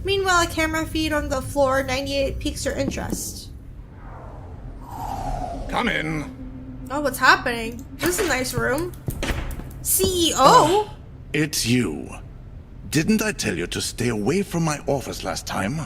Meanwhile, a camera feed on the floor 98 piques your interest. Come in. Oh, what's happening? This is a nice room. CEO? It's you. Didn't I tell you to stay away from my office last time?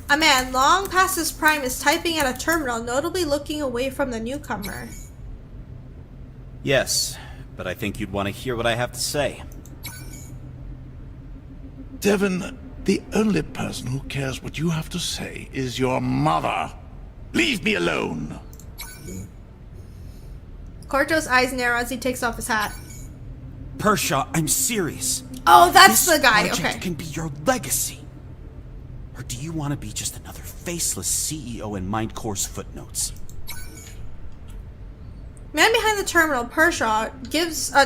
A man long past his prime is typing at a terminal, notably looking away from the newcomer. Yes, but I think you'd want to hear what I have to say. Devon, the only person who cares what you have to say is your mother. Leave me alone. Corto's eyes narrow as he takes off his hat. Pershaw, I'm serious. Oh, that's the guy, This project okay. can be your legacy. Or do you want to be just another faceless CEO in Mindcore's footnotes? Man behind the terminal, Pershaw,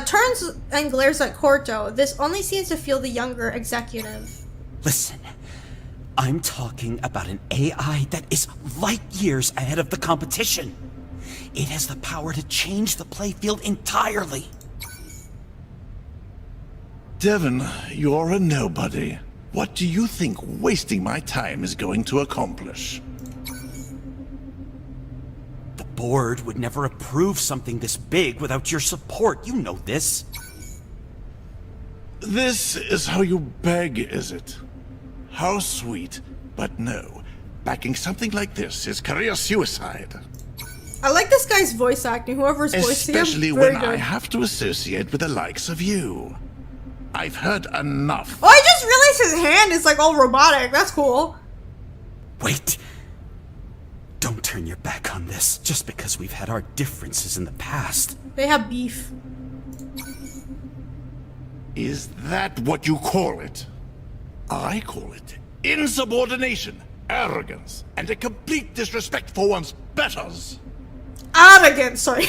turns and glares at Corto. This only seems to fuel the younger executive. Listen, I'm talking about an AI that is light years ahead of the competition. It has the power to change the playfield entirely. Devon, you're a nobody. What do you think wasting my time is going to accomplish? The board would never approve something this big without your support. You know this. This is how you beg, is it? How sweet. But no, backing something like this is career suicide. I like this guy's voice acting, whoever's voicing him. Especially Very when good. I have to associate with the likes of you. I've heard enough. Oh, I just realized his hand is like all robotic. That's cool. Wait. Don't turn your back on this just because we've had our differences in the past. They have beef. Is that what you call it? I call it insubordination, arrogance, and a complete disrespect for one's betters. Arrogant, sorry.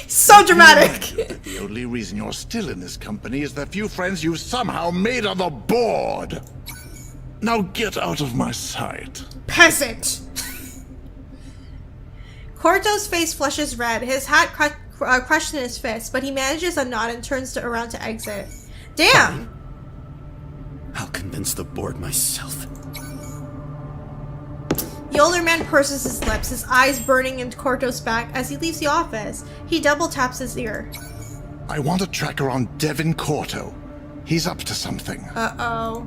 So dramatic. The only reason you're still in this company is the few friends you've somehow made on the board. Now get out of my sight. Peasant. Corto's face flushes red, his hat crushed in his fist, but he manages a nod and turns around to exit. Damn! I'll convince the board myself. The older man purses his lips, his eyes burning into Corto's back as he leaves the office. He double taps his ear. I want a tracker on Devin Corto. He's up to something. Uh-oh.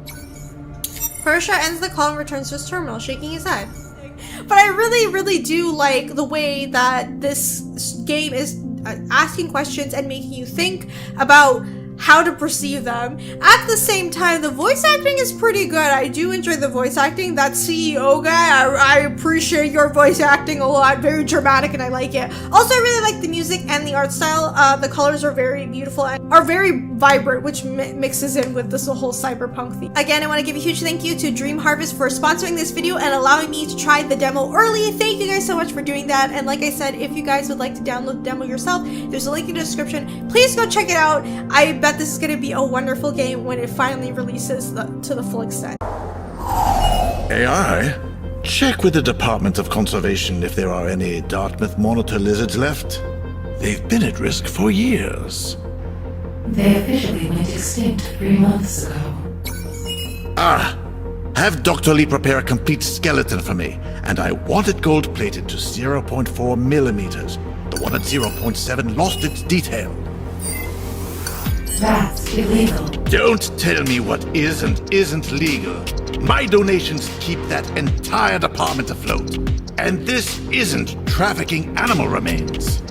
Pershaw ends the call and returns to his terminal, shaking his head. But I really do like the way that this game is asking questions and making you think about how to perceive them. At the same time, the voice acting is pretty good. I do enjoy the voice acting. That CEO guy, I appreciate your voice acting a lot. Very dramatic and I like it. Also, I really like the music and the art style. The colors are very beautiful and are very vibrant, which mixes in with this whole cyberpunk theme. Again, I want to give a huge thank you to Dream Harvest for sponsoring this video and allowing me to try the demo early. Thank you guys so much for doing that. And like I said, if you guys would like to download the demo yourself, there's a link in the description. Please go check it out. I bet this is going to be a wonderful game when it finally releases to the full extent. AI? Check with the Department of Conservation if there are any Dartmouth monitor lizards left. They've been at risk for years. They officially went extinct 3 months ago. Have Dr. Lee prepare a complete skeleton for me, and I want it gold-plated to 0.4 millimeters. The one at 0.7 lost its detail. That's illegal. Don't tell me what is and isn't legal. My donations keep that entire department afloat. And this isn't trafficking animal remains.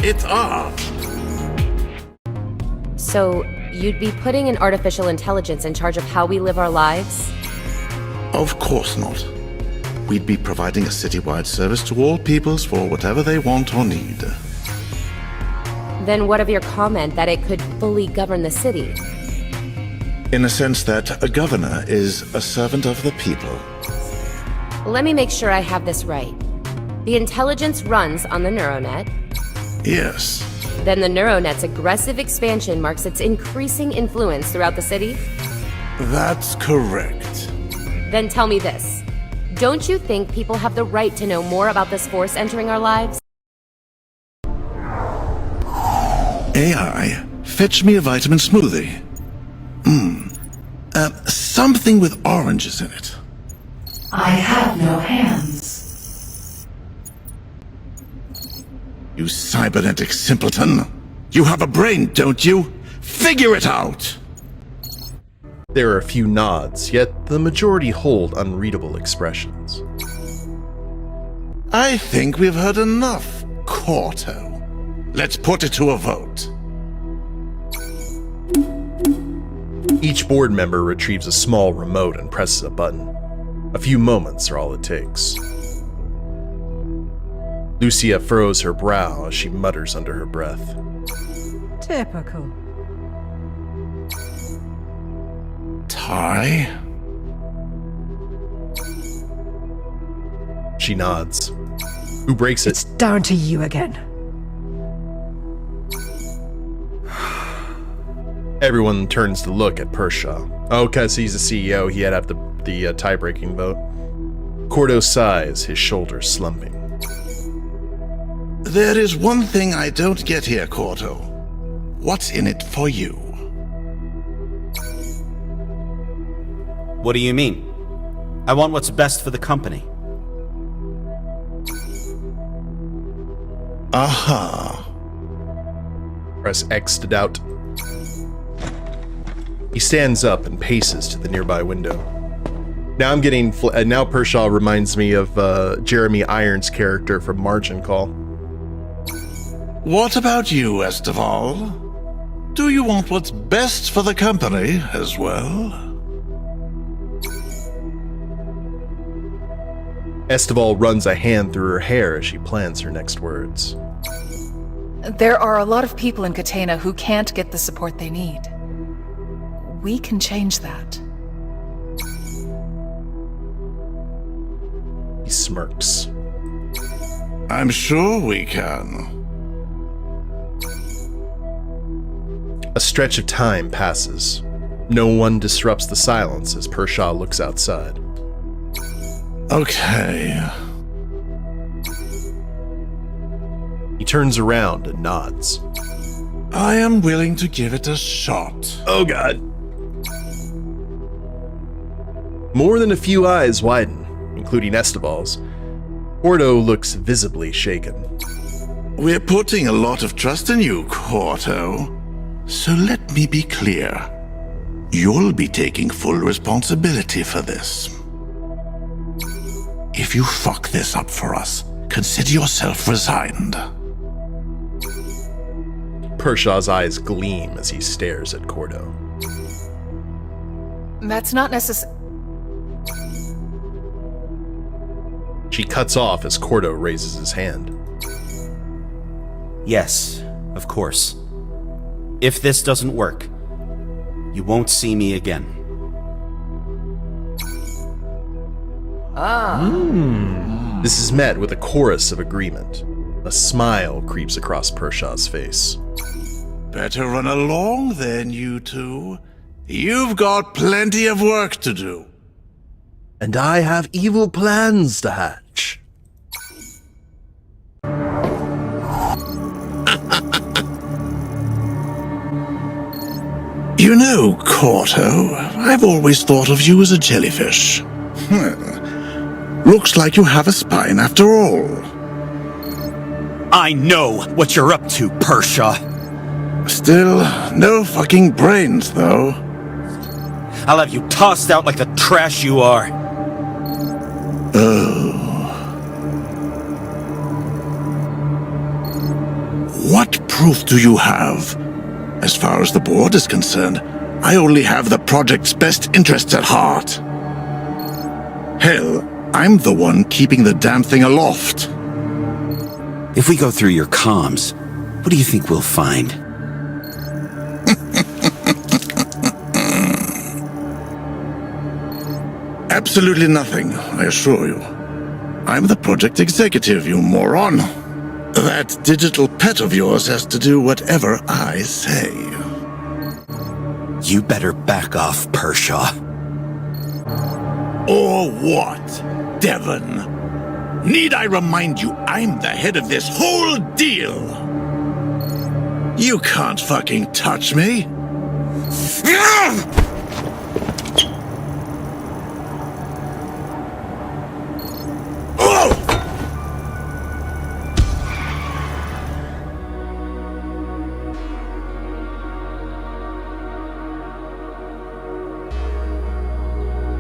It's art. So, you'd be putting an artificial intelligence in charge of how we live our lives? Of course not. We'd be providing a citywide service to all peoples for whatever they want or need. Then what of your comment that it could fully govern the city? In a sense that a governor is a servant of the people. Let me make sure I have this right. The intelligence runs on the NeuroNet. Yes. Then the NeuroNet's aggressive expansion marks its increasing influence throughout the city? That's correct. Then tell me this. Don't you think people have the right to know more about this force entering our lives? AI, fetch me a vitamin smoothie. Something with oranges in it. I have no hands. You cybernetic simpleton. You have a brain, don't you? Figure it out! There are a few nods, yet the majority hold unreadable expressions. I think we've heard enough, Corto. Let's put it to a vote. Each board member retrieves a small remote and presses a button. A few moments are all it takes. Lucia furrows her brow as she mutters under her breath. Typical. Ty? She nods. Who breaks it? It's down to you again. Everyone turns to look at Pershaw. Oh, because he's the CEO, he had to have the tie-breaking vote. Cordo sighs, his shoulders slumping. There is one thing I don't get here, Corto. What's in it for you? What do you mean? I want what's best for the company. Aha. Press X to doubt. He stands up and paces to the nearby window. Now I'm getting... now Pershaw reminds me of Jeremy Irons' character from Margin Call. What about you, Esteval? Do you want what's best for the company as well? Esteval runs a hand through her hair as she plans her next words. There are a lot of people in Catena who can't get the support they need. We can change that. He smirks. I'm sure we can. A stretch of time passes. No one disrupts the silence as Pershaw looks outside. Okay. He turns around and nods. I am willing to give it a shot. Oh god. More than a few eyes widen, including Esteval's. Cordo looks visibly shaken. We're putting a lot of trust in you, Corto. So let me be clear. You'll be taking full responsibility for this. If you fuck this up for us, consider yourself resigned. Pershaw's eyes gleam as he stares at Cordo. That's not necessary. She cuts off as Cordo raises his hand. Yes, of course. If this doesn't work, you won't see me again. This is met with a chorus of agreement. A smile creeps across Pershaw's face. Better run along then, you two. You've got plenty of work to do. And I have evil plans to hatch. You know, Corto, I've always thought of you as a jellyfish. Looks like you have a spine after all. I know what you're up to, Pershaw. Still, no fucking brains, though. I'll have you tossed out like the trash you are. What proof do you have? As far as the board is concerned, I only have the project's best interests at heart. Hell, I'm the one keeping the damn thing aloft. If we go through your comms, what do you think we'll find? Absolutely nothing, I assure you. I'm the project executive, you moron. That digital pet of yours has to do whatever I say. You better back off, Pershaw. Or what, Devon? Need I remind you I'm the head of this whole deal? You can't fucking touch me.